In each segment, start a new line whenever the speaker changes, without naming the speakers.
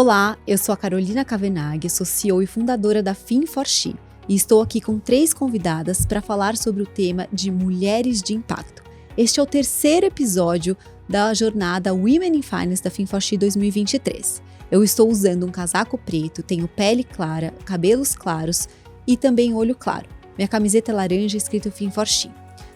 Olá, eu sou a Carolina Cavenaghi, sou CEO e fundadora da Fin4She e estou aqui com 3 convidadas para falar sobre o tema de mulheres de impacto. Este é o 3º episódio da jornada Women in Finance da Fin4She 2023. Eu estou usando um casaco preto, tenho pele clara, cabelos claros e também olho claro. Minha camiseta é laranja escrito Fin4She.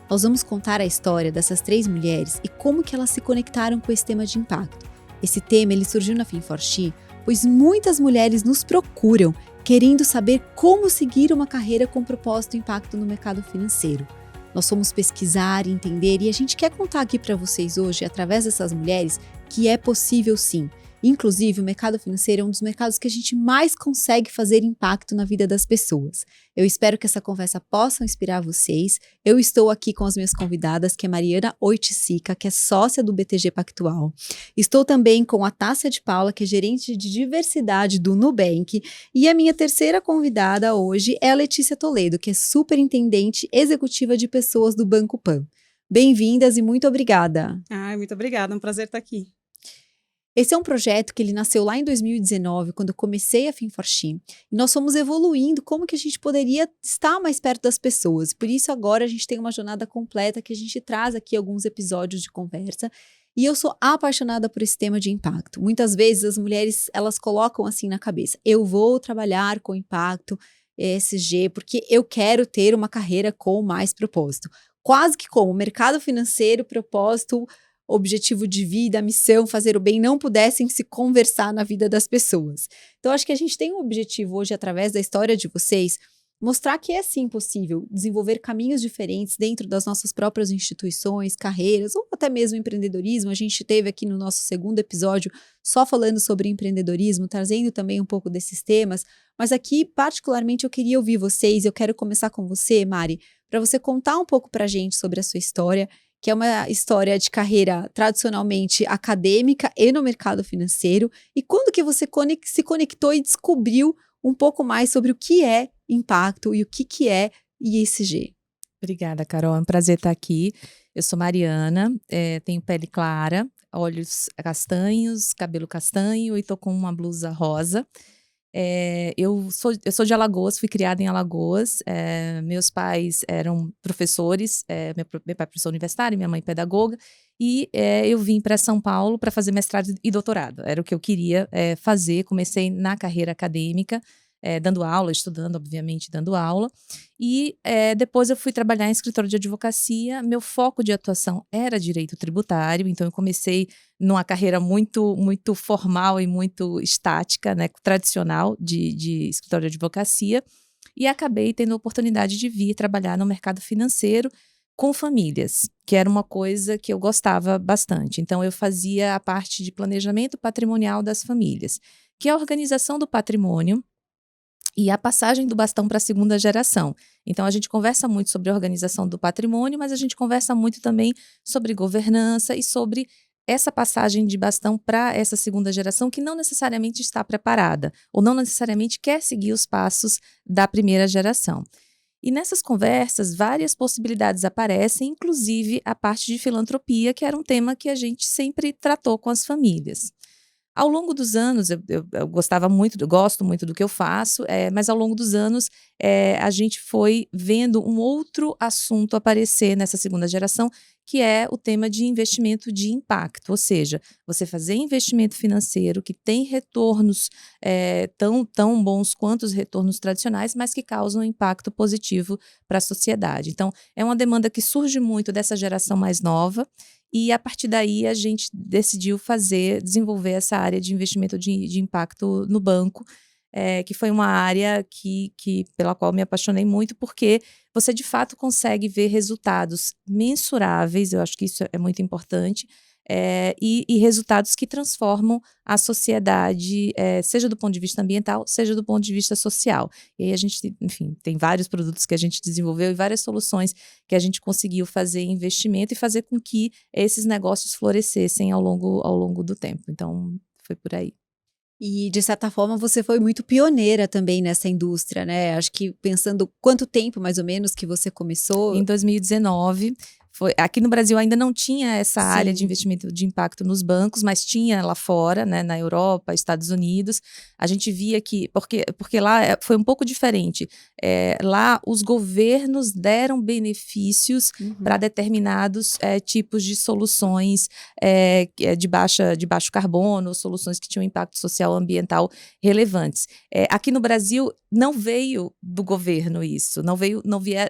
Nós vamos contar a história dessas 3 mulheres e como que elas se conectaram com esse tema de impacto. Esse tema ele surgiu na Fin4She, pois muitas mulheres nos procuram querendo saber como seguir uma carreira com propósito e impacto no mercado financeiro. Nós fomos pesquisar, entender e a gente quer contar aqui para vocês hoje, através dessas mulheres, que é possível sim. Inclusive, o mercado financeiro é um dos mercados que a gente mais consegue fazer impacto na vida das pessoas. Eu espero que essa conversa possa inspirar vocês. Eu estou aqui com as minhas convidadas, que é Mariana Oiticica, que é sócia do BTG Pactual. Estou também com a Tássia de Paula, que é gerente de diversidade do Nubank. E a minha terceira convidada hoje é a Letícia Toledo, que é superintendente executiva de pessoas do Banco Pan. Bem-vindas e muito obrigada.
Muito obrigada, é um prazer estar aqui.
Esse é um projeto que ele nasceu lá em 2019, quando eu comecei a Fin4She, e nós fomos evoluindo como que a gente poderia estar mais perto das pessoas. Por isso agora a gente tem uma jornada completa que a gente traz aqui alguns episódios de conversa, e eu sou apaixonada por esse tema de impacto. Muitas vezes as mulheres, elas colocam assim na cabeça, eu vou trabalhar com impacto ESG, porque eu quero ter uma carreira com mais propósito. Quase que como o mercado financeiro, propósito, objetivo de vida, missão, fazer o bem, não pudessem se conversar na vida das pessoas. Então, acho que a gente tem um objetivo hoje, através da história de vocês, mostrar que é sim possível desenvolver caminhos diferentes dentro das nossas próprias instituições, carreiras, ou até mesmo empreendedorismo. A gente teve aqui no nosso 2º episódio só falando sobre empreendedorismo, trazendo também um pouco desses temas, mas aqui, particularmente, eu queria ouvir vocês, eu quero começar com você, Mari, para você contar um pouco para a gente sobre a sua história, que é uma história de carreira tradicionalmente acadêmica e no mercado financeiro, e quando que você se conectou e descobriu um pouco mais sobre o que é impacto e o que é ESG.
Obrigada, Carol, é um prazer estar aqui. Eu sou Mariana, tenho pele clara, olhos castanhos, cabelo castanho e estou com uma blusa rosa. Eu sou de Alagoas, fui criada em Alagoas. Meus pais eram professores, meu pai é professor universitário, minha mãe pedagoga, e eu vim para São Paulo para fazer mestrado e doutorado. Era o que eu queria fazer. Comecei na carreira acadêmica, dando aula, estudando, obviamente, dando aula. E depois eu fui trabalhar em escritório de advocacia. Meu foco de atuação era direito tributário, então eu comecei numa carreira muito, muito formal e muito estática, né, tradicional de escritório de advocacia, e acabei tendo a oportunidade de vir trabalhar no mercado financeiro com famílias, que era uma coisa que eu gostava bastante. Então eu fazia a parte de planejamento patrimonial das famílias, que é a organização do patrimônio e a passagem do bastão para a 2ª geração. Então, a gente conversa muito sobre a organização do patrimônio, mas a gente conversa muito também sobre governança e sobre essa passagem de bastão para essa 2ª geração que não necessariamente está preparada ou não necessariamente quer seguir os passos da 1ª geração. E nessas conversas, várias possibilidades aparecem, inclusive a parte de filantropia, que era um tema que a gente sempre tratou com as famílias. Ao longo dos anos, eu gostava muito, eu gosto muito do que eu faço, mas ao longo dos anos a gente foi vendo um outro assunto aparecer nessa 2ª geração, que é o tema de investimento de impacto, ou seja, você fazer investimento financeiro que tem retornos tão bons quanto os retornos tradicionais, mas que causam impacto positivo para a sociedade. Então, é uma demanda que surge muito dessa geração mais nova, e a partir daí a gente decidiu desenvolver essa área de investimento de impacto no banco, que foi uma área pela qual me apaixonei muito, porque você de fato consegue ver resultados mensuráveis, eu acho que isso é muito importante, e resultados que transformam a sociedade, seja do ponto de vista ambiental, seja do ponto de vista social. E aí a gente, enfim, tem vários produtos que a gente desenvolveu e várias soluções que a gente conseguiu fazer investimento e fazer com que esses negócios florescessem ao longo do tempo. Então, foi por aí.
E, de certa forma, você foi muito pioneira também nessa indústria, né? Acho que pensando quanto tempo, mais ou menos, que você começou.
Em 2019, Aqui no Brasil ainda não tinha essa área
Sim.
de investimento de impacto nos bancos, mas tinha lá fora, né, na Europa, Estados Unidos. A gente via que, porque lá foi um pouco diferente. Lá os governos deram benefícios para determinados tipos de soluções de baixo carbono, soluções que tinham impacto social e ambiental relevantes. Aqui no Brasil não veio do governo isso, não vieram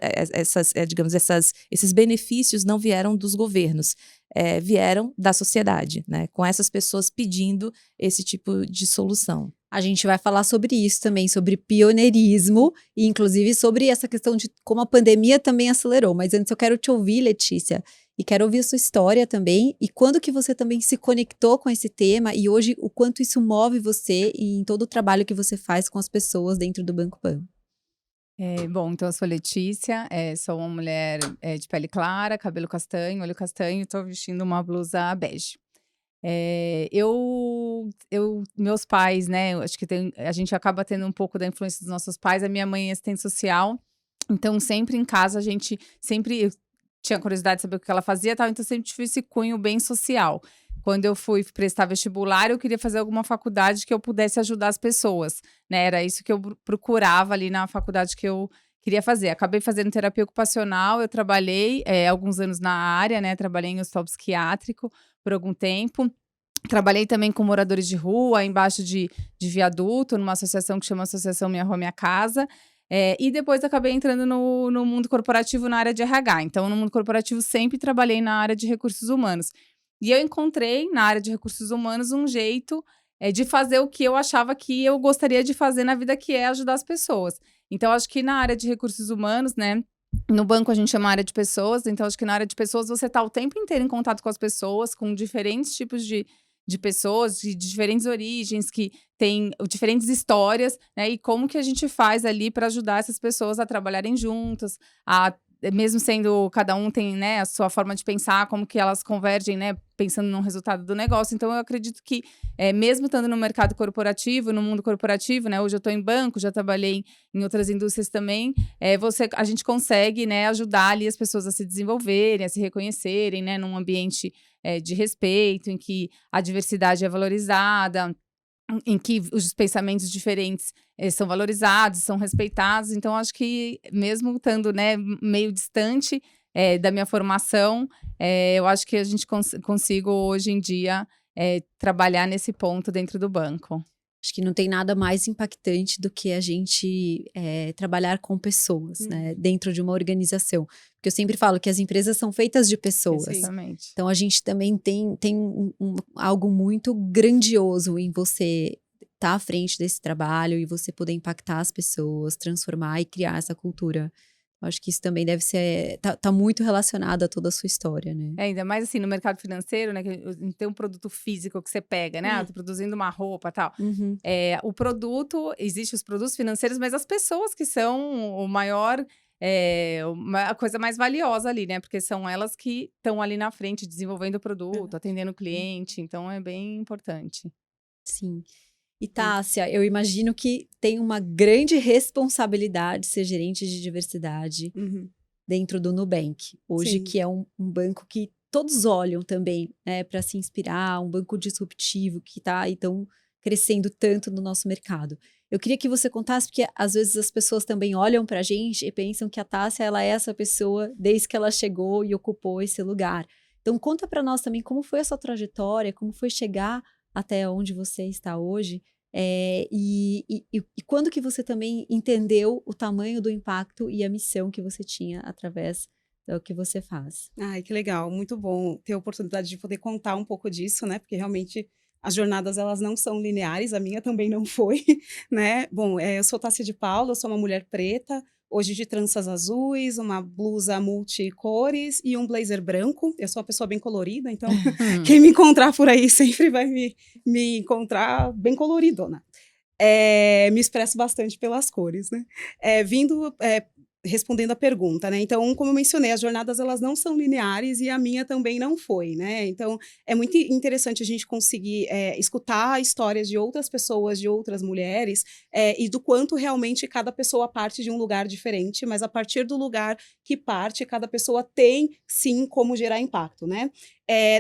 esses benefícios não vieram dos governos, vieram da sociedade, né? Com essas pessoas pedindo esse tipo de solução.
A gente vai falar sobre isso também, sobre pioneirismo e inclusive sobre essa questão de como a pandemia também acelerou. Mas antes eu quero te ouvir, Letícia, e quero ouvir a sua história também e quando que você também se conectou com esse tema e hoje o quanto isso move você em todo o trabalho que você faz com as pessoas dentro do Banco Pan.
Bom, então eu sou Letícia, sou uma mulher de pele clara, cabelo castanho, olho castanho e estou vestindo uma blusa bege. Meus pais, né, eu acho que a gente acaba tendo um pouco da influência dos nossos pais. A minha mãe é assistente social, então sempre em casa a gente sempre tinha curiosidade de saber o que ela fazia e tal, então sempre tive esse cunho bem social. Quando eu fui prestar vestibular, eu queria fazer alguma faculdade que eu pudesse ajudar as pessoas, né? Era isso que eu procurava ali na faculdade que eu queria fazer. Acabei fazendo terapia ocupacional, eu trabalhei alguns anos na área, né? Trabalhei em hospital psiquiátrico por algum tempo. Trabalhei também com moradores de rua, embaixo de viaduto, numa associação que chama Associação Minha Rua Minha Casa. E depois acabei entrando no mundo corporativo na área de RH. Então, no mundo corporativo sempre trabalhei na área de recursos humanos. E eu encontrei, na área de recursos humanos, um jeito de fazer o que eu achava que eu gostaria de fazer na vida, que é ajudar as pessoas. Então, acho que na área de recursos humanos, né? No banco a gente chama área de pessoas, então acho que na área de pessoas você está o tempo inteiro em contato com as pessoas, com diferentes tipos de pessoas, de diferentes origens, que têm diferentes histórias, né? E como que a gente faz ali para ajudar essas pessoas a trabalharem juntas, mesmo sendo, cada um tem, né, a sua forma de pensar, como que elas convergem, né, pensando no resultado do negócio. Então, eu acredito que, mesmo estando no mercado corporativo, no mundo corporativo, né, hoje eu estou em banco, já trabalhei em outras indústrias também, a gente consegue, né, ajudar ali as pessoas a se desenvolverem, a se reconhecerem, né, num ambiente de respeito, em que a diversidade é valorizada, em que os pensamentos diferentes são valorizados, são respeitados. Então, acho que mesmo estando, né, meio distante da minha formação, eu acho que a gente consigo hoje em dia trabalhar nesse ponto dentro do banco.
Acho que não tem nada mais impactante do que a gente trabalhar com pessoas, né, dentro de uma organização. Porque eu sempre falo que as empresas são feitas de pessoas.
Exatamente.
Então, a gente também tem algo muito grandioso em você estar à frente desse trabalho e você poder impactar as pessoas, transformar e criar essa cultura. Eu acho que isso também deve ser, tá muito relacionado a toda a sua história, né?
Ainda mais assim, no mercado financeiro, né, que tem um produto físico que você pega, né? Tô produzindo uma roupa e tal. O produto, existem os produtos financeiros, mas as pessoas que são o maior, a coisa mais valiosa ali, né? Porque são elas que estão ali na frente, desenvolvendo o produto, atendendo o cliente. Então, é bem importante.
Sim. E Tássia, eu imagino que tem uma grande responsabilidade ser gerente de diversidade dentro do Nubank. Hoje,
Sim.
que é um banco que todos olham também, né, para se inspirar, um banco disruptivo que está então crescendo tanto no nosso mercado. Eu queria que você contasse, porque às vezes as pessoas também olham para a gente e pensam que a Tássia, ela é essa pessoa desde que ela chegou e ocupou esse lugar. Então, conta para nós também como foi a sua trajetória, como foi chegar até onde você está hoje, e quando que você também entendeu o tamanho do impacto e a missão que você tinha através do que você faz.
Ai, que legal, muito bom ter a oportunidade de poder contar um pouco disso, né? Porque realmente as jornadas, elas não são lineares, a minha também não foi, né? Bom, eu sou Tássia de Paula, eu sou uma mulher preta, hoje de tranças azuis, uma blusa multicores e um blazer branco. Eu sou uma pessoa bem colorida, então quem me encontrar por aí sempre vai me encontrar bem coloridona. Me expresso bastante pelas cores, né? respondendo a pergunta, né? Então, como eu mencionei, as jornadas elas não são lineares e a minha também não foi, né? Então, é muito interessante a gente conseguir escutar histórias de outras pessoas, de outras mulheres, e do quanto realmente cada pessoa parte de um lugar diferente, mas a partir do lugar que parte, cada pessoa tem, sim, como gerar impacto, né?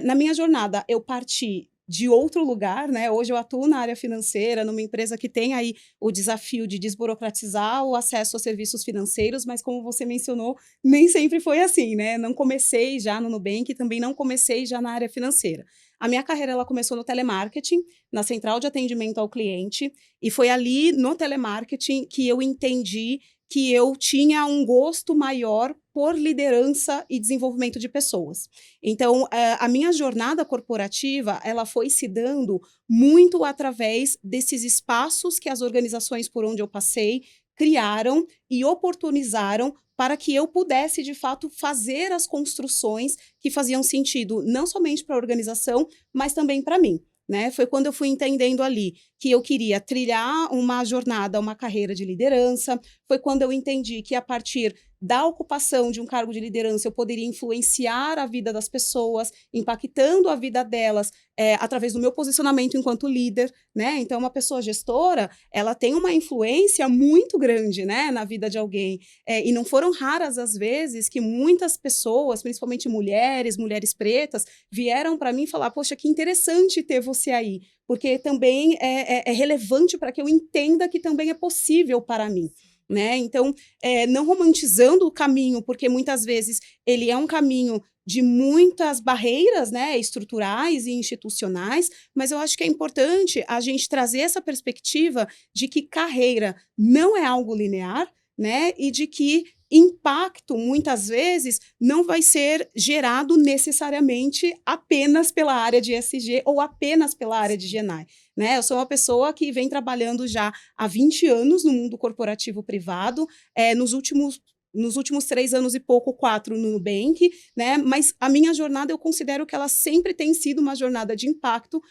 Na minha jornada, eu parti de outro lugar, né? Hoje eu atuo na área financeira, numa empresa que tem aí o desafio de desburocratizar o acesso aos serviços financeiros, mas como você mencionou, nem sempre foi assim, né? Não comecei já no Nubank e também não comecei já na área financeira. A minha carreira ela começou no telemarketing, na central de atendimento ao cliente, e foi ali no telemarketing que eu entendi que eu tinha um gosto maior por liderança e desenvolvimento de pessoas. Então, a minha jornada corporativa, ela foi se dando muito através desses espaços que as organizações por onde eu passei criaram e oportunizaram para que eu pudesse, de fato, fazer as construções que faziam sentido não somente para a organização, mas também para mim. Né? Foi quando eu fui entendendo ali que eu queria trilhar uma jornada, uma carreira de liderança. Foi quando eu entendi que a partir da ocupação de um cargo de liderança eu poderia influenciar a vida das pessoas, impactando a vida delas através do meu posicionamento enquanto líder, né? Então, uma pessoa gestora, ela tem uma influência muito grande, né, na vida de alguém. E não foram raras as vezes que muitas pessoas, principalmente mulheres, mulheres pretas, vieram para mim falar, poxa, que interessante ter você aí, porque também é relevante para que eu entenda que também é possível para mim. Né? Então, não romantizando o caminho, porque muitas vezes ele é um caminho de muitas barreiras, né, estruturais e institucionais, mas eu acho que é importante a gente trazer essa perspectiva de que carreira não é algo linear, né, e de que impacto, muitas vezes, não vai ser gerado necessariamente apenas pela área de ESG ou apenas pela área de GenAI. Né? Eu sou uma pessoa que vem trabalhando já há 20 anos no mundo corporativo privado, nos últimos 3 anos e pouco, 4 no Nubank, né? Mas a minha jornada, eu considero que ela sempre tem sido uma jornada de impacto,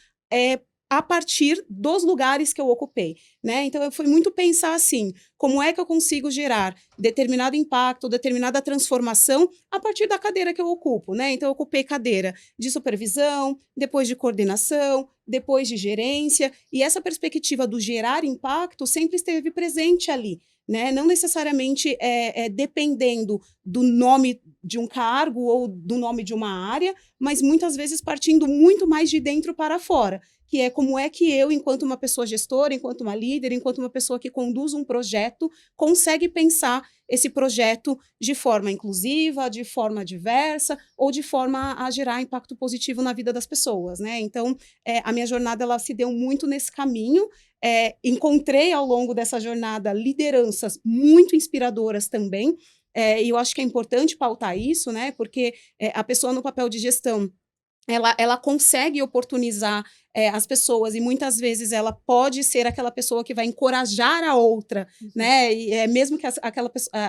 a partir dos lugares que eu ocupei, né? Então, eu fui muito pensar assim, como é que eu consigo gerar determinado impacto, determinada transformação a partir da cadeira que eu ocupo, né? Então, eu ocupei cadeira de supervisão, depois de coordenação, depois de gerência, e essa perspectiva do gerar impacto sempre esteve presente ali, né? Não necessariamente dependendo do nome de um cargo ou do nome de uma área, mas muitas vezes partindo muito mais de dentro para fora, que é como é que eu, enquanto uma pessoa gestora, enquanto uma líder, enquanto uma pessoa que conduz um projeto, consegue pensar esse projeto de forma inclusiva, de forma diversa, ou de forma a gerar impacto positivo na vida das pessoas, né? Então, a minha jornada, ela se deu muito nesse caminho. Encontrei ao longo dessa jornada lideranças muito inspiradoras também, e eu acho que é importante pautar isso, né? Porque a pessoa no papel de gestão, ela consegue oportunizar as pessoas, e muitas vezes ela pode ser aquela pessoa que vai encorajar a outra, né? E mesmo que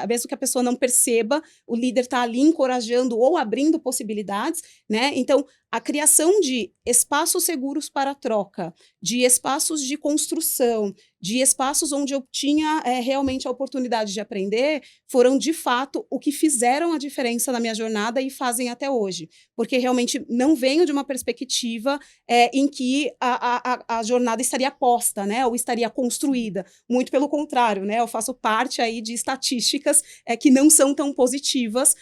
mesmo que a pessoa não perceba, o líder está ali encorajando ou abrindo possibilidades, né? Então, a criação de espaços seguros para troca, de espaços de construção, de espaços onde eu tinha realmente a oportunidade de aprender, foram, de fato, o que fizeram a diferença na minha jornada e fazem até hoje. Porque realmente não venho de uma perspectiva em que a jornada estaria posta, né, ou estaria construída. Muito pelo contrário, né, eu faço parte aí de estatísticas que não são tão positivas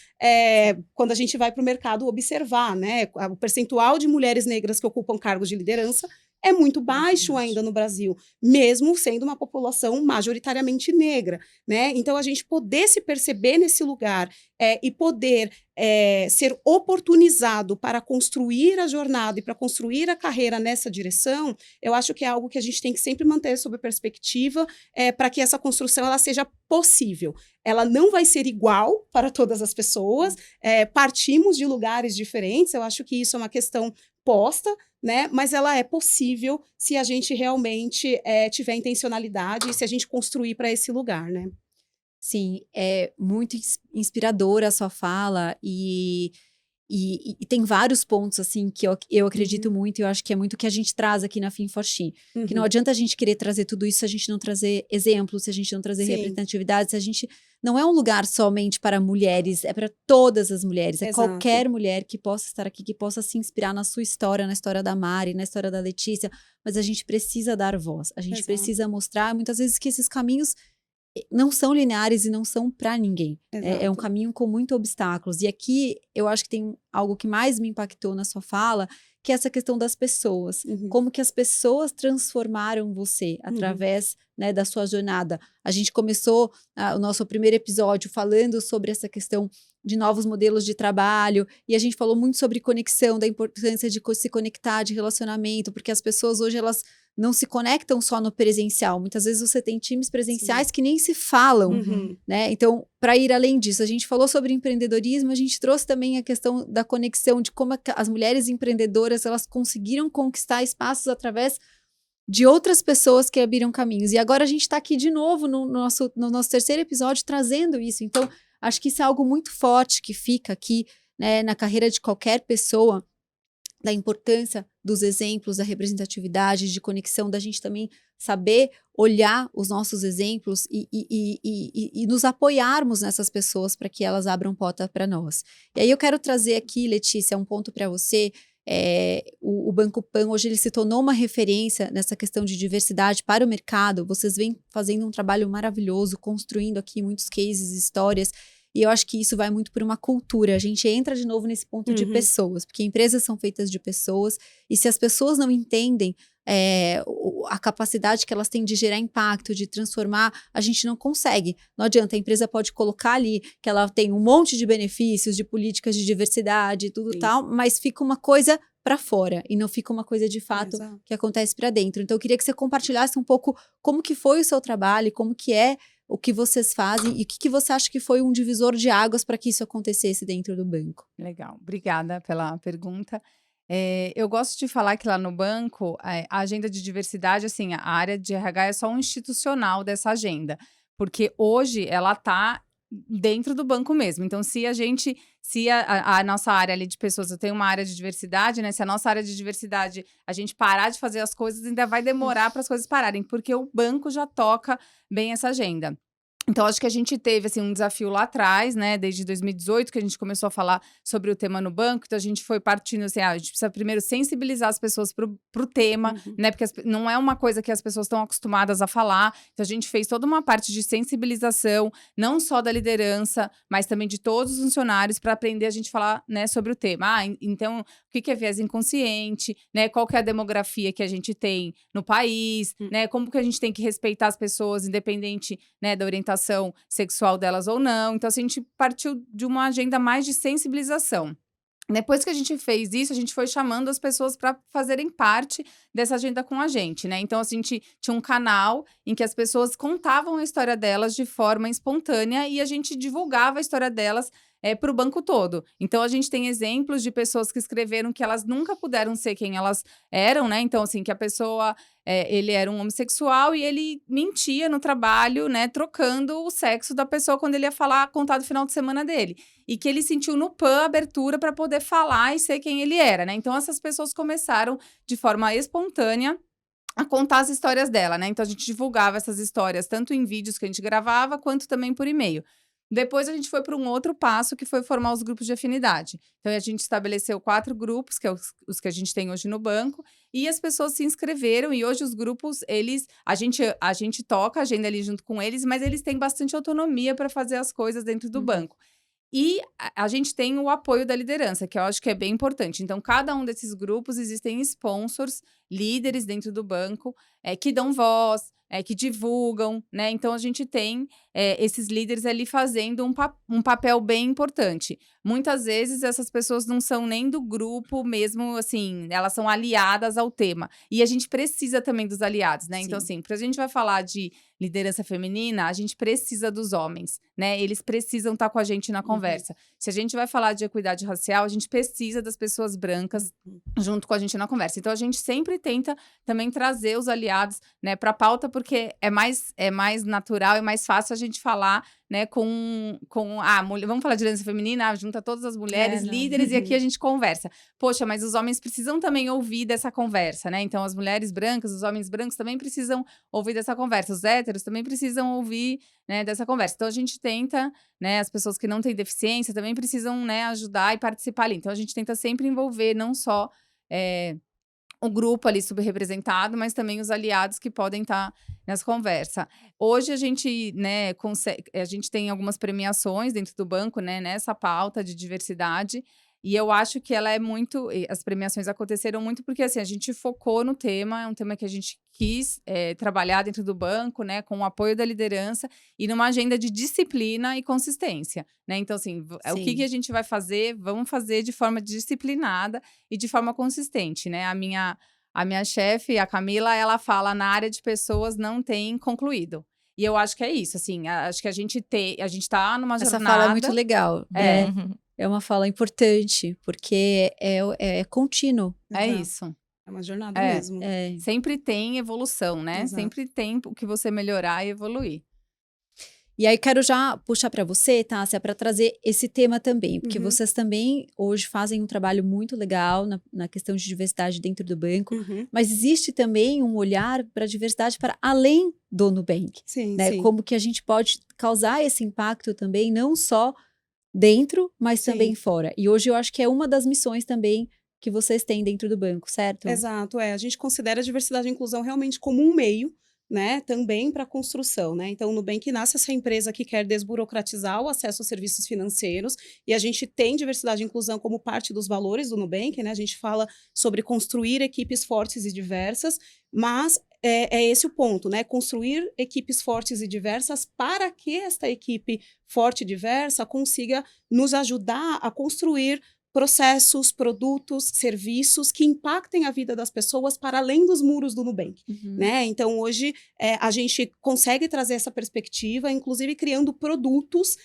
quando a gente vai para o mercado observar, né, o percentual de mulheres negras que ocupam cargos de liderança é muito baixo ainda no Brasil, mesmo sendo uma população majoritariamente negra, né? Então, a gente poder se perceber nesse lugar e poder ser oportunizado para construir a jornada e para construir a carreira nessa direção, eu acho que é algo que a gente tem que sempre manter sob perspectiva para que essa construção ela seja possível. Ela não vai ser igual para todas as pessoas, partimos de lugares diferentes, eu acho que isso é uma questão posta, né? Mas ela é possível se a gente realmente tiver intencionalidade e se a gente construir para esse lugar, né?
Sim, é muito inspiradora a sua fala E tem vários pontos, assim, que eu acredito muito, e eu acho que é muito o que a gente traz aqui na Fim4She. Que não adianta a gente querer trazer tudo isso se a gente não trazer exemplos, se a gente não trazer
Sim.
representatividade, se a gente... Não é um lugar somente para mulheres, é para todas as mulheres. É
Exato.
qualquer mulher que possa estar aqui, que possa se inspirar na sua história, na história da Mari, na história da Letícia. Mas a gente precisa dar voz, a gente
Exato.
precisa mostrar, muitas vezes, que esses caminhos não são lineares e não são para ninguém. É um
Exato.
caminho com muitos obstáculos. E aqui, eu acho que tem algo que mais me impactou na sua fala, que é essa questão das pessoas. Como que as pessoas transformaram você através, né, da sua jornada. A gente começou o nosso primeiro episódio falando sobre essa questão de novos modelos de trabalho, e a gente falou muito sobre conexão, da importância de se conectar, de relacionamento, porque as pessoas hoje, elas não se conectam só no presencial. Muitas vezes você tem times presenciais que nem se falam, né? Então, para ir além disso, a gente falou sobre empreendedorismo, a gente trouxe também a questão da conexão, de como as mulheres empreendedoras, elas conseguiram conquistar espaços através de outras pessoas que abriram caminhos. E agora a gente está aqui de novo no nosso terceiro episódio trazendo isso. Então, acho que isso é algo muito forte que fica aqui, né, na carreira de qualquer pessoa, da importância dos exemplos, da representatividade, de conexão, da gente também saber olhar os nossos exemplos e nos apoiarmos nessas pessoas para que elas abram porta para nós. E aí eu quero trazer aqui, Letícia, um ponto para você. O Banco Pan, hoje ele se tornou uma referência nessa questão de diversidade para o mercado. Vocês vêm fazendo um trabalho maravilhoso, construindo aqui muitos cases, histórias. E eu acho que isso vai muito por uma cultura. A gente entra de novo nesse ponto de pessoas, porque empresas são feitas de pessoas, e se as pessoas não entendem a capacidade que elas têm de gerar impacto, de transformar, a gente não consegue. Não adianta, a empresa pode colocar ali que ela tem um monte de benefícios, de políticas de diversidade e tudo tal, mas fica uma coisa para fora e não fica uma coisa de fato que acontece para dentro. Então eu queria que você compartilhasse um pouco como que foi o seu trabalho, como que é o que vocês fazem e o que você acha que foi um divisor de águas para que isso acontecesse dentro do banco.
Legal, obrigada pela pergunta. Eu gosto de falar que lá no banco, a agenda de diversidade, assim, a área de RH é só um institucional dessa agenda, porque hoje ela está dentro do banco mesmo. Então, se a nossa área ali de pessoas, eu tenho uma área de diversidade, né? Se a nossa área de diversidade, a gente parar de fazer as coisas, ainda vai demorar para as coisas pararem, porque o banco já toca bem essa agenda. Então, acho que a gente teve, assim, um desafio lá atrás, né, desde 2018, que a gente começou a falar sobre o tema no banco, então a gente foi partindo, assim, a gente precisa primeiro sensibilizar as pessoas pro tema, né, porque não é uma coisa que as pessoas estão acostumadas a falar, então a gente fez toda uma parte de sensibilização, não só da liderança, mas também de todos os funcionários, para aprender a gente falar, né, sobre o tema. Então, o que é viés inconsciente, né, qual que é a demografia que a gente tem no país, né, como que a gente tem que respeitar as pessoas, independente, né, da orientação sexual delas ou não. Então, assim, a gente partiu de uma agenda mais de sensibilização. Depois que a gente fez isso, a gente foi chamando as pessoas para fazerem parte dessa agenda com a gente, né? Então, assim, a gente tinha um canal em que as pessoas contavam a história delas de forma espontânea e a gente divulgava a história delas para o banco todo. Então, a gente tem exemplos de pessoas que escreveram que elas nunca puderam ser quem elas eram, né? Então, assim, que a pessoa, ele era um homossexual e ele mentia no trabalho, né? Trocando o sexo da pessoa quando ele ia contar do final de semana dele. E que ele sentiu no PAN a abertura para poder falar e ser quem ele era, né? Então, essas pessoas começaram de forma espontânea a contar as histórias dela, né? Então, a gente divulgava essas histórias tanto em vídeos que a gente gravava, quanto também por e-mail. Depois a gente foi para um outro passo, que foi formar os grupos de afinidade. Então, a gente estabeleceu 4 grupos, que é os que a gente tem hoje no banco, e as pessoas se inscreveram, e hoje os grupos, a gente toca a agenda ali junto com eles, mas eles têm bastante autonomia para fazer as coisas dentro do banco. E a gente tem o apoio da liderança, que eu acho que é bem importante. Então, cada um desses grupos existem sponsors, líderes dentro do banco, que dão voz, que divulgam, né? Então, a gente tem esses líderes ali fazendo um papel bem importante. Muitas vezes, essas pessoas não são nem do grupo mesmo, assim, elas são aliadas ao tema. E a gente precisa também dos aliados, né? Sim. Então, assim, a gente vai falar de liderança feminina, a gente precisa dos homens, né? Eles precisam estar com a gente na conversa. Se a gente vai falar de equidade racial, a gente precisa das pessoas brancas junto com a gente na conversa. Então, a gente sempre tenta também trazer os aliados, né, para a pauta, porque é mais natural, é mais fácil a gente falar, né, com a mulher. Vamos falar de liderança feminina, junta todas as mulheres líderes e aqui a gente conversa. Poxa, mas os homens precisam também ouvir dessa conversa, né? Então, as mulheres brancas, os homens brancos também precisam ouvir dessa conversa. Os héteros também precisam ouvir, né, dessa conversa. Então, a gente tenta, né, as pessoas que não têm deficiência também precisam, né, ajudar e participar ali. Então, a gente tenta sempre envolver não só o grupo ali subrepresentado, mas também os aliados que podem estar nessa conversa. Hoje a gente, né, a gente tem algumas premiações dentro do banco, né, nessa pauta de diversidade, e eu acho que ela é muito... As premiações aconteceram muito porque, assim, a gente focou no tema, é um tema que a gente quis trabalhar dentro do banco, né, com o apoio da liderança e numa agenda de disciplina e consistência, né? Então, assim, o que a gente vai fazer? Vamos fazer de forma disciplinada e de forma consistente, né? A minha chefe, a Camila, ela fala na área de pessoas não tem concluído. E eu acho que é isso, assim, acho que a gente tá numa jornada...
Essa fala é muito legal, né? É uma fala importante, porque é contínuo.
É isso.
É uma jornada mesmo.
Sempre tem evolução, né?
Exato.
Sempre tem o que você melhorar e evoluir.
E aí, quero já puxar para você, Tássia, para trazer esse tema também, porque vocês também hoje fazem um trabalho muito legal na questão de diversidade dentro do banco, mas existe também um olhar para a diversidade para além do Nubank, né? Como que a gente pode causar esse impacto também, não só dentro, mas também fora. E hoje eu acho que é uma das missões também que vocês têm dentro do banco, certo?
Exato, a gente considera a diversidade e inclusão realmente como um meio, né, também para a construção, né? Então, o Nubank nasce essa empresa que quer desburocratizar o acesso aos serviços financeiros e a gente tem diversidade e inclusão como parte dos valores do Nubank, né? A gente fala sobre construir equipes fortes e diversas, mas é esse o ponto, né? Construir equipes fortes e diversas para que esta equipe forte e diversa consiga nos ajudar a construir processos, produtos, serviços que impactem a vida das pessoas para além dos muros do Nubank, né? Então, hoje, a gente consegue trazer essa perspectiva, inclusive criando produtos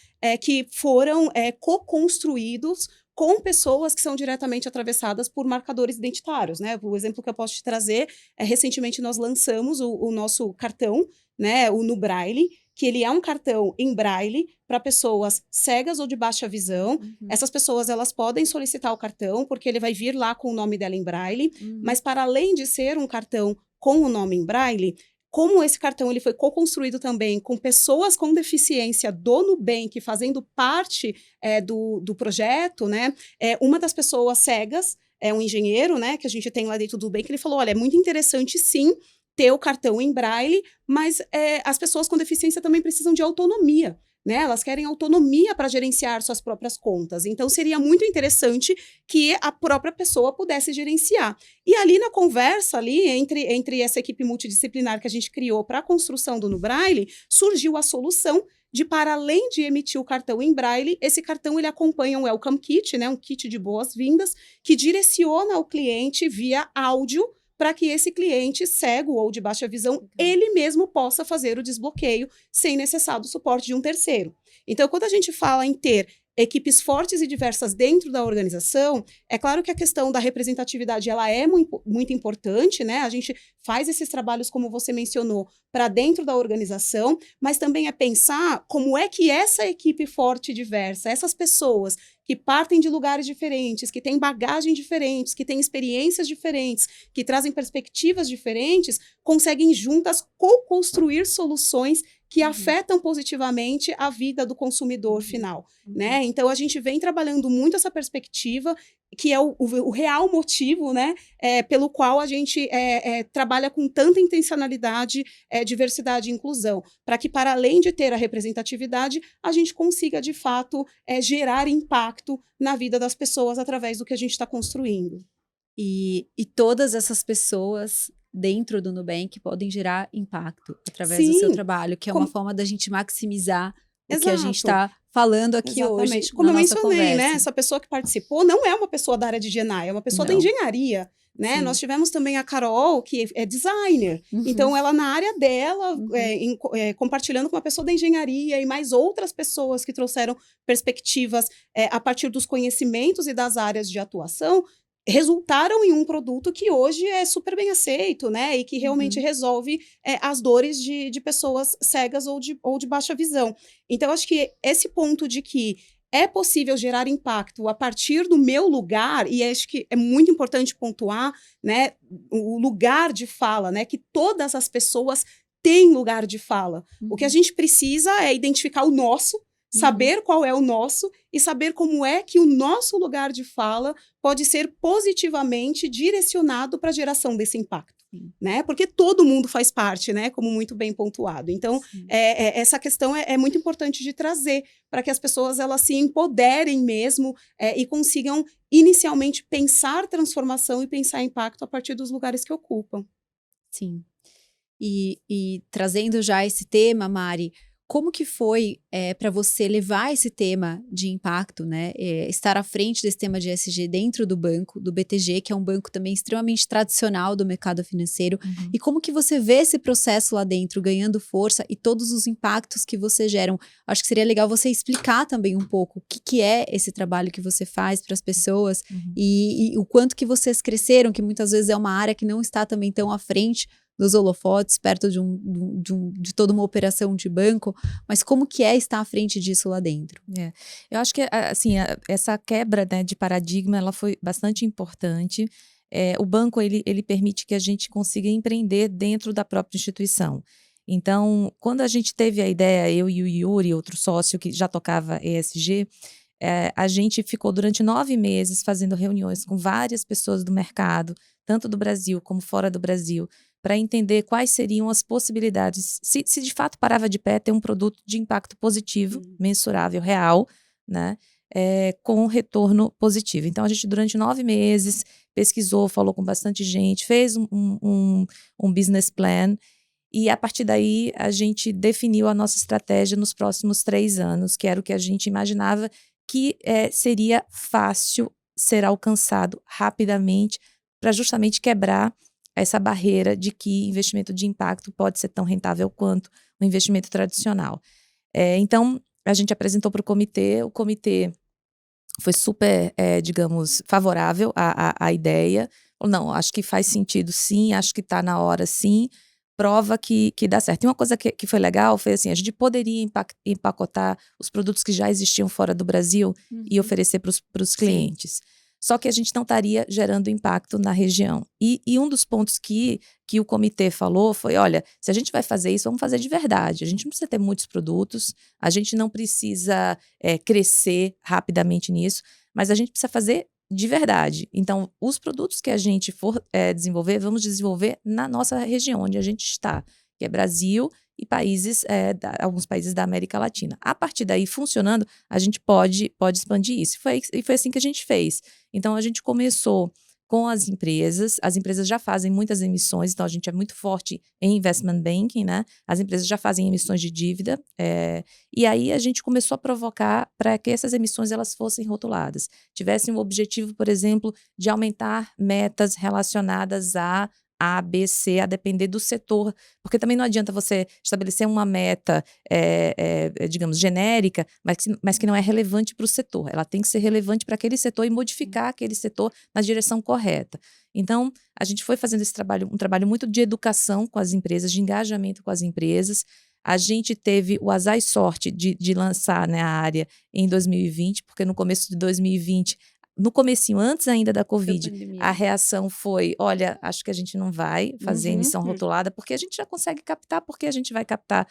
que foram co-construídos com pessoas que são diretamente atravessadas por marcadores identitários, né? O exemplo que eu posso te trazer recentemente nós lançamos o nosso cartão, né? O Nubraille, que ele é um cartão em braille para pessoas cegas ou de baixa visão. Essas pessoas, elas podem solicitar o cartão, porque ele vai vir lá com o nome dela em braille, mas para além de ser um cartão com o nome em braille, como esse cartão ele foi co-construído também com pessoas com deficiência do Nubank, fazendo parte do projeto, né? Uma das pessoas cegas, um engenheiro, né, que a gente tem lá dentro do Nubank, ele falou, olha, é muito interessante sim, ter o cartão em braille, mas as pessoas com deficiência também precisam de autonomia, né? Elas querem autonomia para gerenciar suas próprias contas. Então, seria muito interessante que a própria pessoa pudesse gerenciar. E ali na conversa, ali, entre essa equipe multidisciplinar que a gente criou para a construção do Nubraille, surgiu a solução de, para além de emitir o cartão em braille, esse cartão ele acompanha um welcome kit, né? Um kit de boas-vindas, que direciona o cliente via áudio para que esse cliente cego ou de baixa visão, ele mesmo possa fazer o desbloqueio sem necessário o suporte de um terceiro. Então, quando a gente fala em ter equipes fortes e diversas dentro da organização, é claro que a questão da representatividade ela é muito importante, né? A gente faz esses trabalhos, como você mencionou, para dentro da organização, mas também é pensar como é que essa equipe forte e diversa, essas pessoas que partem de lugares diferentes, que têm bagagem diferentes, que têm experiências diferentes, que trazem perspectivas diferentes, conseguem juntas co-construir soluções que afetam positivamente a vida do consumidor final, né? Então, a gente vem trabalhando muito essa perspectiva, que é o real motivo, né, pelo qual a gente trabalha com tanta intencionalidade, diversidade e inclusão, para que, para além de ter a representatividade, a gente consiga, de fato, gerar impacto na vida das pessoas através do que a gente está construindo.
E todas essas pessoas dentro do Nubank podem gerar impacto através do seu trabalho, que é uma forma da gente maximizar o que a gente está falando aqui
Exatamente.
hoje
Como
na
eu
nossa
mencionei, né?
conversa.
Essa pessoa que participou não é uma pessoa da área de GenAI, é uma pessoa da
Não.
engenharia, né?
Sim.
Nós tivemos também a Carol, que é designer.
Uhum.
Então, ela na área dela,
Uhum.
compartilhando com uma pessoa da engenharia e mais outras pessoas que trouxeram perspectivas a partir dos conhecimentos e das áreas de atuação, resultaram em um produto que hoje é super bem aceito, né? E que realmente
Uhum.
resolve as dores de pessoas cegas ou de baixa visão. Então, acho que esse ponto de que é possível gerar impacto a partir do meu lugar, e acho que é muito importante pontuar, né, o lugar de fala, né, que todas as pessoas têm lugar de fala.
Uhum.
O que a gente precisa é identificar o nosso, saber qual é o nosso e saber como é que o nosso lugar de fala pode ser positivamente direcionado para a geração desse impacto. Né? Porque todo mundo faz parte, né? Como muito bem pontuado. Então, essa questão é muito importante de trazer para que as pessoas elas se empoderem mesmo e consigam inicialmente pensar transformação e pensar impacto a partir dos lugares que ocupam.
Sim. E trazendo já esse tema, Mari, como que foi para você levar esse tema de impacto, né? Estar à frente desse tema de ESG dentro do banco, do BTG, que é um banco também extremamente tradicional do mercado financeiro.
Uhum.
E como que você vê esse processo lá dentro ganhando força e todos os impactos que você geram? Acho que seria legal você explicar também um pouco o que é esse trabalho que você faz para as pessoas e o quanto que vocês cresceram, que muitas vezes é uma área que não está também tão à frente dos holofotes, perto de toda uma operação de banco, mas como que é estar à frente disso lá dentro?
Eu acho que, assim, essa quebra, né, de paradigma, ela foi bastante importante. O banco, ele permite que a gente consiga empreender dentro da própria instituição. Então, quando a gente teve a ideia, eu e o Yuri, outro sócio que já tocava ESG, a gente ficou durante 9 meses fazendo reuniões com várias pessoas do mercado, tanto do Brasil como fora do Brasil, para entender quais seriam as possibilidades, se de fato parava de pé ter um produto de impacto positivo, mensurável, real, né, com retorno positivo. Então, a gente, durante 9 meses, pesquisou, falou com bastante gente, fez um business plan, e a partir daí a gente definiu a nossa estratégia nos próximos 3 anos, que era o que a gente imaginava que seria fácil ser alcançado rapidamente para justamente quebrar essa barreira de que investimento de impacto pode ser tão rentável quanto o investimento tradicional. Então, a gente apresentou para o comitê foi super, digamos, favorável à ideia. Falou, não, acho que faz sentido sim, acho que está na hora sim, prova que dá certo. E uma coisa que foi legal foi assim, a gente poderia empacotar os produtos que já existiam fora do Brasil e oferecer para os clientes. Só que a gente não estaria gerando impacto na região. E um dos pontos que o comitê falou foi, olha, se a gente vai fazer isso, vamos fazer de verdade. A gente não precisa ter muitos produtos, a gente não precisa crescer rapidamente nisso, mas a gente precisa fazer de verdade. Então, os produtos que a gente for desenvolver, vamos desenvolver na nossa região, onde a gente está, que é Brasil e alguns países da América Latina. A partir daí, funcionando, a gente pode expandir isso. E foi assim que a gente fez. Então, a gente começou com as empresas já fazem muitas emissões, então a gente é muito forte em investment banking, né? As empresas já fazem emissões de dívida, e aí a gente começou a provocar para que essas emissões elas fossem rotuladas, tivessem o objetivo, por exemplo, de aumentar metas relacionadas a B, C, a depender do setor, porque também não adianta você estabelecer uma meta, digamos, genérica, mas que não é relevante para o setor. Ela tem que ser relevante para aquele setor e modificar aquele setor na direção correta. Então, a gente foi fazendo esse trabalho, um trabalho muito de educação com as empresas, de engajamento com as empresas. A gente teve o azar e sorte de lançar, né, a área em 2020, porque no começo de 2020 no comecinho, antes ainda da Covid, a reação foi, olha, acho que a gente não vai fazer emissão rotulada, porque a gente já consegue captar, porque a gente vai captar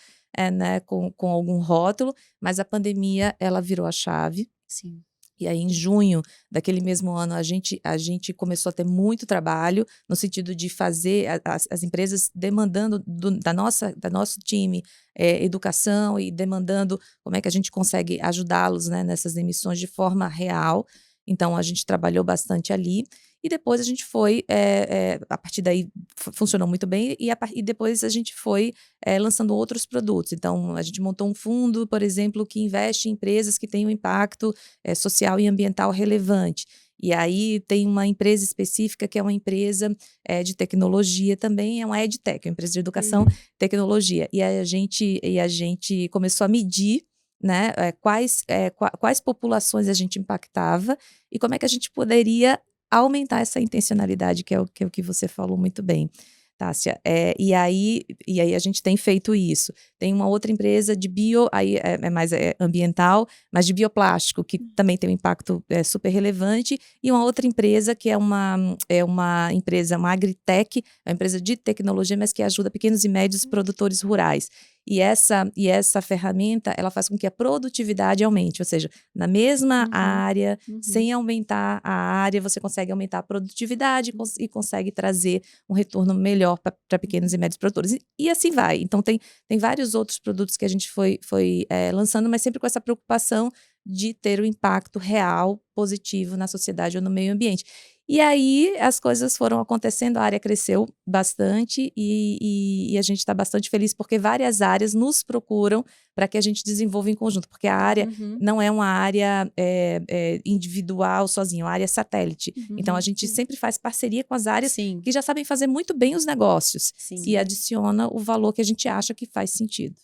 né, com algum rótulo, mas a pandemia, ela virou a chave.
Sim.
E aí, em junho daquele mesmo ano, a gente começou a ter muito trabalho, no sentido de fazer as empresas demandando da nosso time educação e demandando como é que a gente consegue ajudá-los, né, nessas emissões de forma real. Então, a gente trabalhou bastante ali. E depois a gente foi, a partir daí funcionou muito bem, e depois a gente foi lançando outros produtos. Então, a gente montou um fundo, por exemplo, que investe em empresas que têm um impacto social e ambiental relevante. E aí tem uma empresa específica que é uma empresa de tecnologia também, é uma EdTech, uma empresa de educação e tecnologia. E a gente começou a medir, né, quais populações a gente impactava e como é que a gente poderia aumentar essa intencionalidade, que é o que você falou muito bem, Tássia. E aí a gente tem feito isso. Tem uma outra empresa de aí é mais ambiental, mas de bioplástico, que também tem um impacto super relevante, e uma outra empresa que é uma empresa, uma agritech, uma empresa de tecnologia, mas que ajuda pequenos e médios produtores rurais. E essa ferramenta, ela faz com que a produtividade aumente, ou seja, na mesma área, sem aumentar a área, você consegue aumentar a produtividade e consegue trazer um retorno melhor para pequenos e médios produtores. E assim vai. Então, tem vários outros produtos que a gente foi lançando, mas sempre com essa preocupação de ter um impacto real, positivo na sociedade ou no meio ambiente. E aí as coisas foram acontecendo, a área cresceu bastante e a gente está bastante feliz porque várias áreas nos procuram para que a gente desenvolva em conjunto, porque a área não é uma área individual sozinha, é uma área satélite. Então a gente sempre faz parceria com as áreas que já sabem fazer muito bem os negócios e adiciona o valor que a gente acha que faz sentido.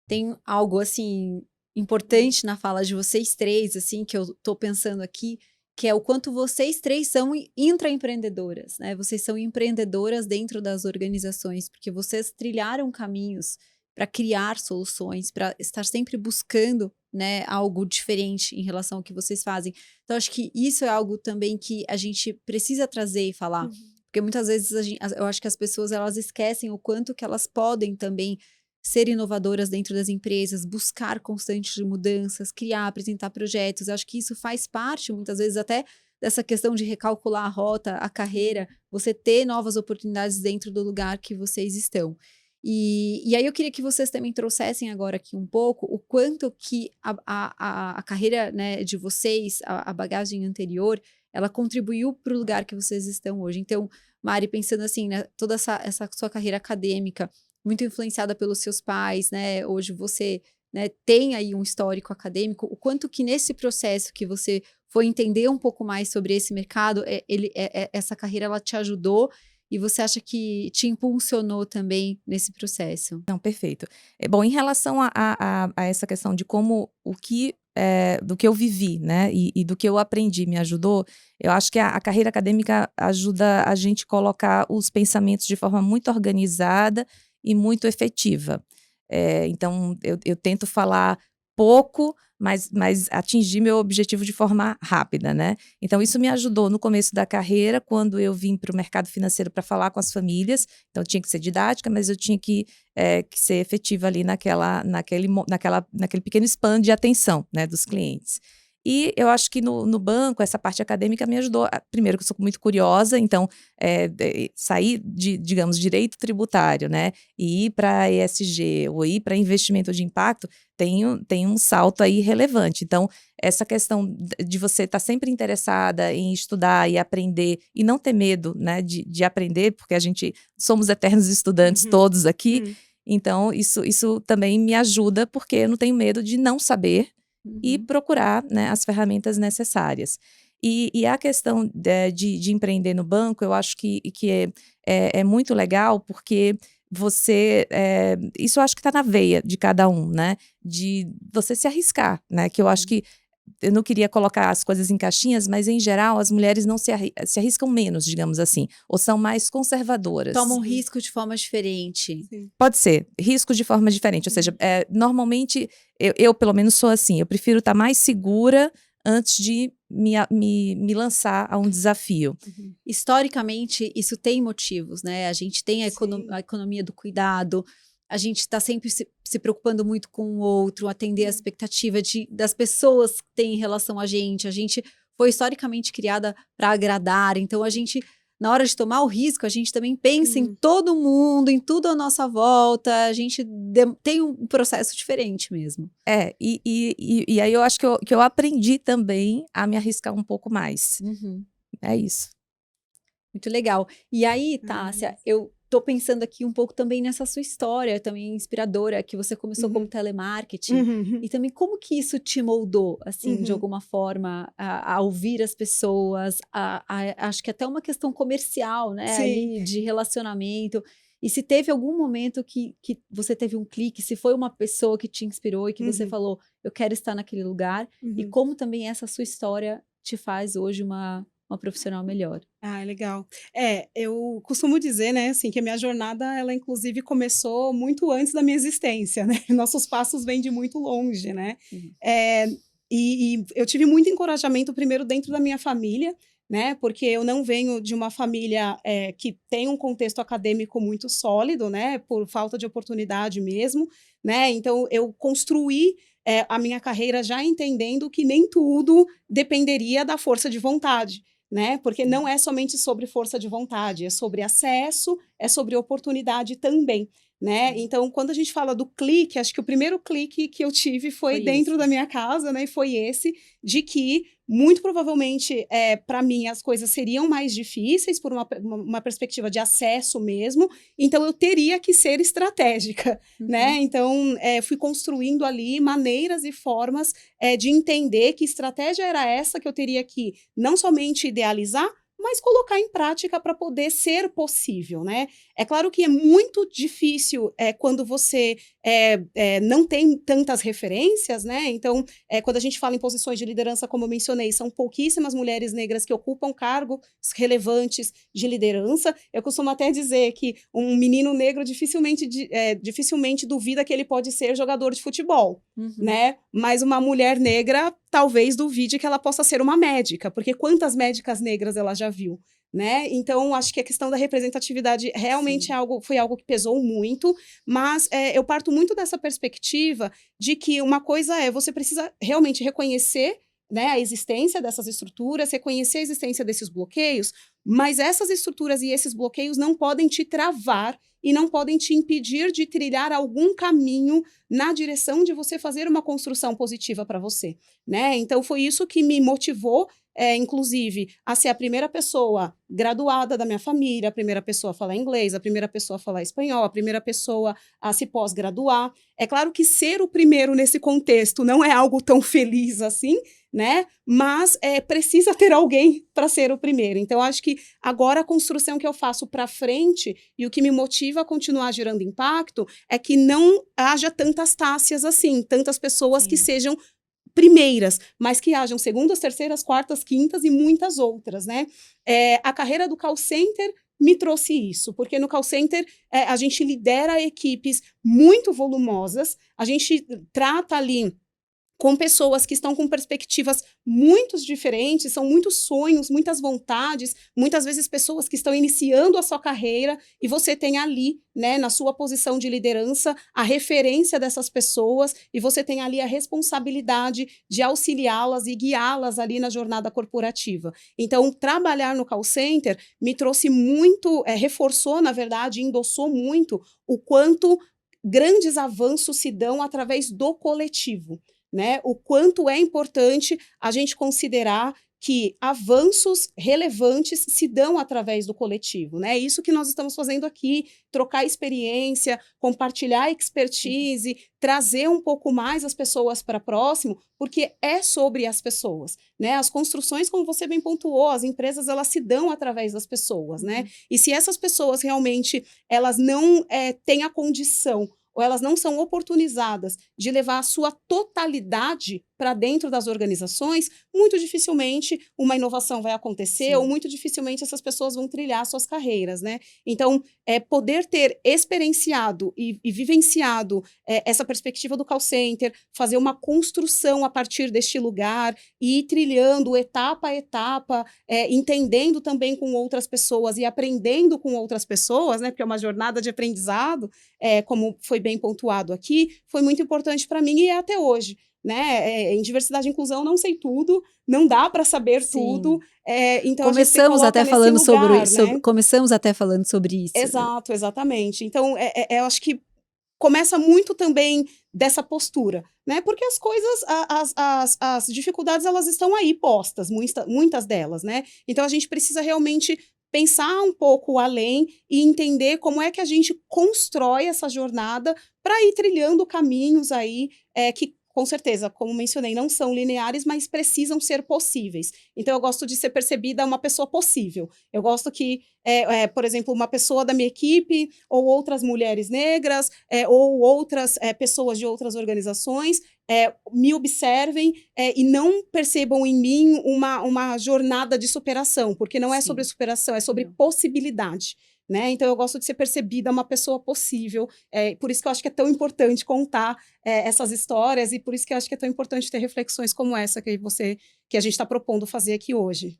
Tem algo assim importante na fala de vocês três, assim, que eu estou pensando aqui, que é o quanto vocês três são intraempreendedoras, né? Vocês são empreendedoras dentro das organizações, porque vocês trilharam caminhos para criar soluções, para estar sempre buscando, né, algo diferente em relação ao que vocês fazem. Então, acho que isso é algo também que a gente precisa trazer e falar, porque muitas vezes eu acho que as pessoas elas esquecem o quanto que elas podem também ser inovadoras dentro das empresas, buscar constantes mudanças, criar, apresentar projetos. Eu acho que isso faz parte, muitas vezes, até dessa questão de recalcular a rota, a carreira, você ter novas oportunidades dentro do lugar que vocês estão. E aí eu queria que vocês também trouxessem agora aqui um pouco o quanto que a carreira, né, de vocês, a bagagem anterior, ela contribuiu para o lugar que vocês estão hoje. Então, Mari, pensando assim, né, toda essa sua carreira acadêmica, muito influenciada pelos seus pais, né? Hoje você, né, tem aí um histórico acadêmico. O quanto que nesse processo que você foi entender um pouco mais sobre esse mercado, essa carreira ela te ajudou e você acha que te impulsionou também nesse processo?
Não, perfeito. Bom, em relação a essa questão de como do que eu vivi, né, e do que eu aprendi me ajudou, eu acho que a carreira acadêmica ajuda a gente colocar os pensamentos de forma muito organizada e muito efetiva. Então, eu tento falar pouco, mas atingir meu objetivo de forma rápida, né? Então, isso me ajudou no começo da carreira, quando eu vim para o mercado financeiro para falar com as famílias. Então, tinha que ser didática, mas eu tinha que ser efetiva ali naquele pequeno span de atenção, né, dos clientes. E eu acho que no banco, essa parte acadêmica me ajudou. Primeiro, que eu sou muito curiosa, então sair de, digamos, direito tributário, né, e ir para ESG ou ir para investimento de impacto, tem um salto aí relevante. Então, essa questão de você estar sempre interessada em estudar e aprender e não ter medo, né, de aprender, porque a gente somos eternos estudantes todos aqui. Então, isso também me ajuda, porque eu não tenho medo de não saber e procurar, né, as ferramentas necessárias. E a questão de empreender no banco, eu acho que é muito legal, porque isso eu acho que está na veia de cada um, né? De você se arriscar, né? Que eu acho que eu não queria colocar as coisas em caixinhas, mas em geral as mulheres não se arriscam menos, digamos assim, ou são mais conservadoras.
Tomam risco de forma diferente.
Sim.
Pode ser, risco de forma diferente, ou seja, normalmente eu pelo menos sou assim, eu prefiro estar mais segura antes de me lançar a um desafio.
Historicamente, isso tem motivos, né? A gente tem a economia do cuidado, a gente está sempre se preocupando muito com o outro, atender a expectativa das pessoas que têm em relação a gente. A gente foi historicamente criada para agradar, então a gente na hora de tomar o risco, a gente também pensa em todo mundo, em tudo à nossa volta, a gente tem um processo diferente mesmo.
E aí eu acho que eu aprendi também a me arriscar um pouco mais. É isso.
Muito legal. E aí, Tássia, eu tô pensando aqui um pouco também nessa sua história, também inspiradora, que você começou como telemarketing, e também como que isso te moldou, assim, de alguma forma, a ouvir as pessoas, acho que até uma questão comercial, né, ali, de relacionamento. E se teve algum momento que você teve um clique, se foi uma pessoa que te inspirou e que você falou, eu quero estar naquele lugar, e como também essa sua história te faz hoje uma profissional melhor.
Ah, legal. Eu costumo dizer, né, assim, que a minha jornada, ela inclusive começou muito antes da minha existência, né? Nossos passos vêm de muito longe, né? E eu tive muito encorajamento primeiro dentro da minha família, né? Porque eu não venho de uma família que tem um contexto acadêmico muito sólido, né? Por falta de oportunidade mesmo, né? Então, eu construí a minha carreira já entendendo que nem tudo dependeria da força de vontade, né? Porque não é somente sobre força de vontade, é sobre acesso, é sobre oportunidade também, né? Então, quando a gente fala do clique, acho que o primeiro clique que eu tive foi dentro da minha casa, né? E foi esse de que muito provavelmente para mim as coisas seriam mais difíceis por uma perspectiva de acesso mesmo, então eu teria que ser estratégica, né? Então fui construindo ali maneiras e formas de entender que estratégia era essa que eu teria que não somente idealizar, mas colocar em prática para poder ser possível, né? É claro que é muito difícil quando você não tem tantas referências, né? Então, quando a gente fala em posições de liderança, como eu mencionei, são pouquíssimas mulheres negras que ocupam cargos relevantes de liderança. Eu costumo até dizer que um menino negro dificilmente duvida que ele pode ser jogador de futebol, né? Mas uma mulher negra talvez duvide que ela possa ser uma médica, porque quantas médicas negras ela já viu, né? Então, acho que a questão da representatividade realmente foi algo que pesou muito, mas eu parto muito dessa perspectiva de que uma coisa você precisa realmente reconhecer, né, a existência dessas estruturas, reconhecer a existência desses bloqueios, mas essas estruturas e esses bloqueios não podem te travar e não podem te impedir de trilhar algum caminho na direção de você fazer uma construção positiva para você, né? Então, foi isso que me motivou, inclusive, a ser a primeira pessoa graduada da minha família, a primeira pessoa a falar inglês, a primeira pessoa a falar espanhol, a primeira pessoa a se pós-graduar. É claro que ser o primeiro nesse contexto não é algo tão feliz assim, né? Mas precisa ter alguém para ser o primeiro. Então, acho que agora a construção que eu faço para frente e o que me motiva a continuar gerando impacto é que não haja tantas Tássias assim, tantas pessoas que sejam primeiras, mas que hajam segundas, terceiras, quartas, quintas e muitas outras, né? A carreira do call center me trouxe isso, porque no call center a gente lidera equipes muito volumosas, a gente trata ali com pessoas que estão com perspectivas muito diferentes, são muitos sonhos, muitas vontades, muitas vezes pessoas que estão iniciando a sua carreira e você tem ali, né, na sua posição de liderança, a referência dessas pessoas e você tem ali a responsabilidade de auxiliá-las e guiá-las ali na jornada corporativa. Então, trabalhar no call center me trouxe muito, reforçou, na verdade, endossou muito o quanto grandes avanços se dão através do coletivo, né? O quanto é importante a gente considerar que avanços relevantes se dão através do coletivo, né? Isso que nós estamos fazendo aqui, trocar experiência, compartilhar expertise, trazer um pouco mais as pessoas para próximo, porque é sobre as pessoas, né? As construções, como você bem pontuou, as empresas, elas se dão através das pessoas, né? E se essas pessoas realmente, elas não têm a condição ou elas não são oportunizadas de levar a sua totalidade para dentro das organizações, muito dificilmente uma inovação vai acontecer, ou muito dificilmente essas pessoas vão trilhar suas carreiras, né? Então, poder ter experienciado e vivenciado essa perspectiva do call center, fazer uma construção a partir deste lugar, e ir trilhando etapa a etapa, entendendo também com outras pessoas e aprendendo com outras pessoas, né? Porque é uma jornada de aprendizado, como foi bem pontuado aqui, foi muito importante para mim e é até hoje. né? Em diversidade e inclusão não sei tudo, não dá para saber
Sim.
tudo. Então
Começamos até falando
né?
Começamos até falando sobre isso.
Exato, exatamente. Então, eu acho que começa muito também dessa postura, né? Porque as coisas, as dificuldades, elas estão aí postas, muitas delas, né? Então, a gente precisa realmente pensar um pouco além e entender como é que a gente constrói essa jornada para ir trilhando caminhos aí que, com certeza, como mencionei, não são lineares, mas precisam ser possíveis. Então, eu gosto de ser percebida uma pessoa possível. Eu gosto que, por exemplo, uma pessoa da minha equipe, ou outras mulheres negras, ou outras pessoas de outras organizações, me observem e não percebam em mim uma jornada de superação, porque não é sobre superação, é sobre possibilidade. Né? Então, eu gosto de ser percebida uma pessoa possível. Por isso que eu acho que é tão importante contar essas histórias e por isso que eu acho que é tão importante ter reflexões como essa que a gente está propondo fazer aqui hoje.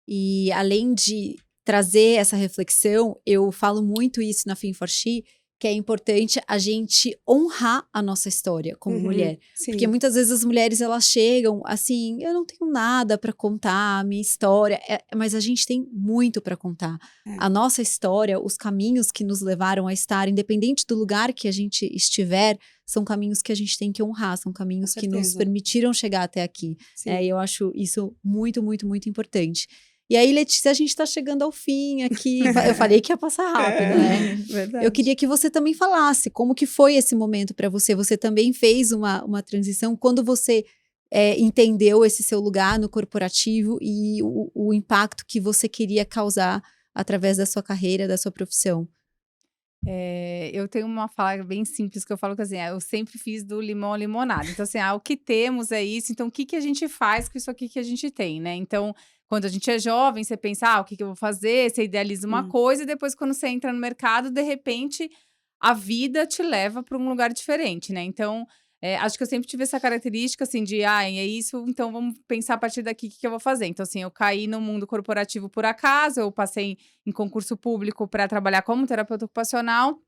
E além de trazer essa reflexão, eu falo muito isso na Fim4She, que é importante a gente honrar a nossa história como mulher.
Sim.
Porque muitas vezes as mulheres, elas chegam assim, eu não tenho nada para contar, a minha história, mas a gente tem muito para contar. A nossa história, os caminhos que nos levaram a estar, independente do lugar que a gente estiver, são caminhos que a gente tem que honrar, são caminhos que nos permitiram chegar até aqui. E eu acho isso muito, muito, muito importante. E aí, Letícia, a gente está chegando ao fim aqui. Eu falei que ia passar rápido, né?
Verdade.
Eu queria que você também falasse como que foi esse momento para você. Você também fez uma transição quando você entendeu esse seu lugar no corporativo e o impacto que você queria causar através da sua carreira, da sua profissão.
Eu tenho uma fala bem simples que eu falo que assim, eu sempre fiz do limão à limonada. Então, assim, o que temos é isso, então o que a gente faz com isso aqui que a gente tem, né? Então, quando a gente é jovem, você pensa, o que eu vou fazer? Você idealiza uma coisa e depois, quando você entra no mercado, de repente, a vida te leva para um lugar diferente, né? Então, acho que eu sempre tive essa característica, assim, de, é isso, então vamos pensar a partir daqui o que eu vou fazer. Então, assim, eu caí no mundo corporativo por acaso, eu passei em concurso público para trabalhar como terapeuta ocupacional,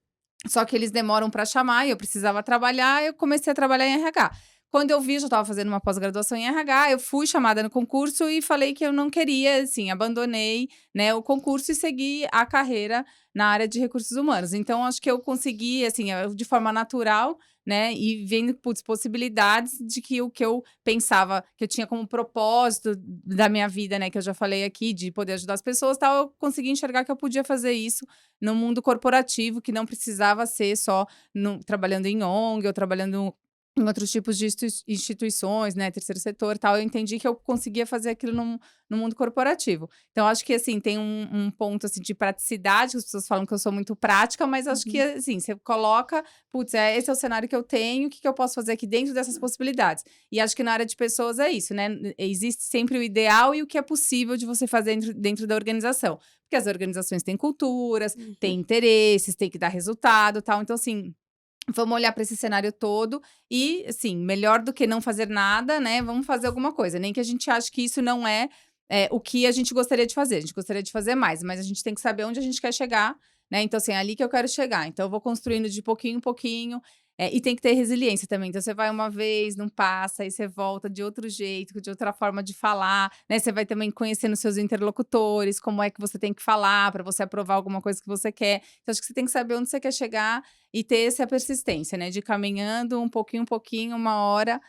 só que eles demoram para chamar e eu precisava trabalhar, eu comecei a trabalhar em RH. Quando eu vi, eu já estava fazendo uma pós-graduação em RH, eu fui chamada no concurso e falei que eu não queria, assim, abandonei, né, o concurso e segui a carreira na área de recursos humanos. Então, acho que eu consegui, assim, de forma natural, né, e vendo, possibilidades de que o que eu pensava que eu tinha como propósito da minha vida, né, que eu já falei aqui, de poder ajudar as pessoas, tal, eu consegui enxergar que eu podia fazer isso no mundo corporativo, que não precisava ser só trabalhando em ONG ou trabalhando em outros tipos de instituições, né, terceiro setor, tal, eu entendi que eu conseguia fazer aquilo no mundo corporativo. Então, acho que, assim, tem um ponto, assim, de praticidade, que as pessoas falam que eu sou muito prática, mas acho que, assim, você coloca, putz, esse é o cenário que eu tenho, o que eu posso fazer aqui dentro dessas possibilidades? E acho que na área de pessoas é isso, né, existe sempre o ideal e o que é possível de você fazer dentro da organização. Porque as organizações têm culturas, têm interesses, têm que dar resultado, tal, então, assim, vamos olhar para esse cenário todo e, assim, melhor do que não fazer nada, né? Vamos fazer alguma coisa. Nem que a gente ache que isso não é o que a gente gostaria de fazer. A gente gostaria de fazer mais, mas a gente tem que saber onde a gente quer chegar, né? Então, assim, é ali que eu quero chegar. Então, eu vou construindo de pouquinho em pouquinho. E tem que ter resiliência também. Então, você vai uma vez, não passa, aí você volta de outro jeito, de outra forma de falar, né? Você vai também conhecendo seus interlocutores, como é que você tem que falar para você aprovar alguma coisa que você quer. Então, acho que você tem que saber onde você quer chegar e ter essa persistência, né? De caminhando um pouquinho, uma hora,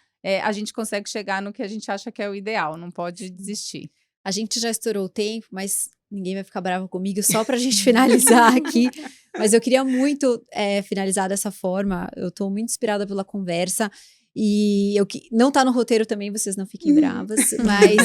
a gente consegue chegar no que a gente acha que é o ideal, não pode desistir.
A gente já estourou o tempo, mas ninguém vai ficar bravo comigo, só pra gente finalizar aqui. Mas eu queria muito finalizar dessa forma. Eu tô muito inspirada pela conversa. E não tá no roteiro também, vocês não fiquem bravas. Mas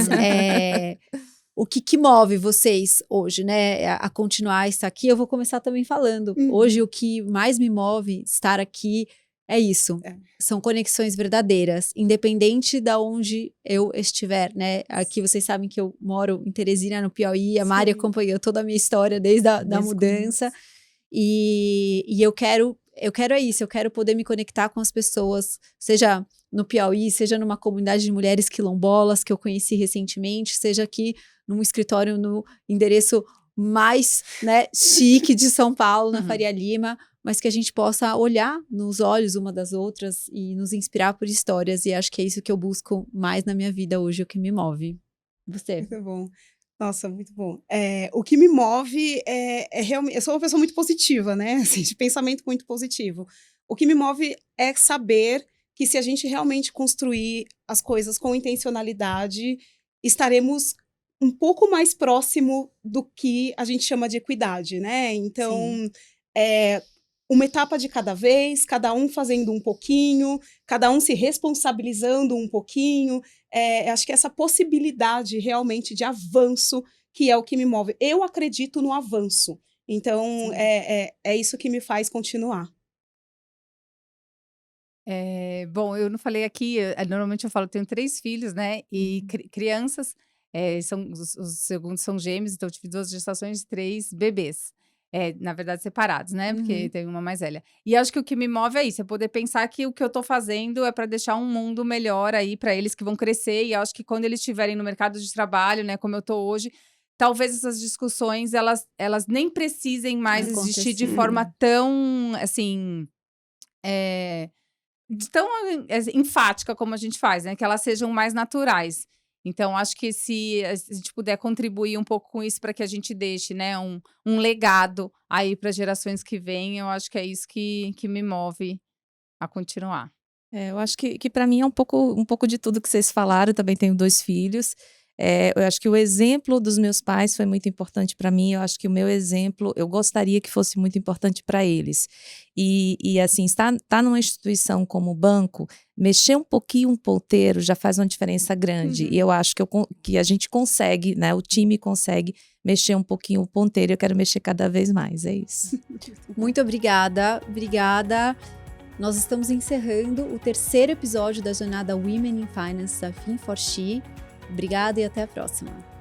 o que move vocês hoje, né? A continuar a estar aqui. Eu vou começar também falando. Hoje, o que mais me move estar aqui é isso. São conexões verdadeiras, independente de onde eu estiver, né? Aqui vocês sabem que eu moro em Teresina, no Piauí. A Mari acompanhou toda a minha história desde a mudança. E eu quero é isso, eu quero poder me conectar com as pessoas, seja no Piauí, seja numa comunidade de mulheres quilombolas que eu conheci recentemente, seja aqui num escritório no endereço mais, né, chique de São Paulo, na Faria Lima, mas que a gente possa olhar nos olhos uma das outras e nos inspirar por histórias. E acho que é isso que eu busco mais na minha vida hoje, o que me move. Você?
Muito bom. Nossa, muito bom. O que me move é realmente. Eu sou uma pessoa muito positiva, né? Assim, de pensamento muito positivo. O que me move é saber que se a gente realmente construir as coisas com intencionalidade, estaremos um pouco mais próximo do que a gente chama de equidade, né? Então, é, uma etapa de cada vez, cada um fazendo um pouquinho, cada um se responsabilizando um pouquinho. Acho que essa possibilidade realmente de avanço que é o que me move. Eu acredito no avanço. Então, é isso que me faz continuar.
Bom, eu não falei aqui, normalmente eu falo, eu tenho 3 filhos, né, e crianças, são os segundos são gêmeos, então eu tive 2 gestações de 3 bebês. Na verdade separados, né, porque
Uhum.
tem uma mais velha. E acho que o que me move é isso, é poder pensar que o que eu tô fazendo é para deixar um mundo melhor aí para eles que vão crescer, e acho que quando eles estiverem no mercado de trabalho, né, como eu tô hoje, talvez essas discussões elas nem precisem mais existir de forma
Acontecer.
tão, assim, eh tão enfática como a gente faz, né, que elas sejam mais naturais. Então acho que se a gente puder contribuir um pouco com isso para que a gente deixe, né, um legado aí para gerações que vêm, eu acho que é isso que me move a continuar.
Eu acho que para mim é um pouco de tudo que vocês falaram. Eu também tenho 2 filhos. Eu acho que o exemplo dos meus pais foi muito importante para mim. Eu acho que o meu exemplo, eu gostaria que fosse muito importante para eles. E assim, estar numa instituição como o banco, mexer um pouquinho um ponteiro já faz uma diferença grande. E eu acho que a gente consegue, né, o time consegue mexer um pouquinho o ponteiro. Eu quero mexer cada vez mais, é isso.
Muito obrigada, obrigada. Nós estamos encerrando o 3º episódio da jornada Women in Finance da Fin4She. Obrigada e até a próxima.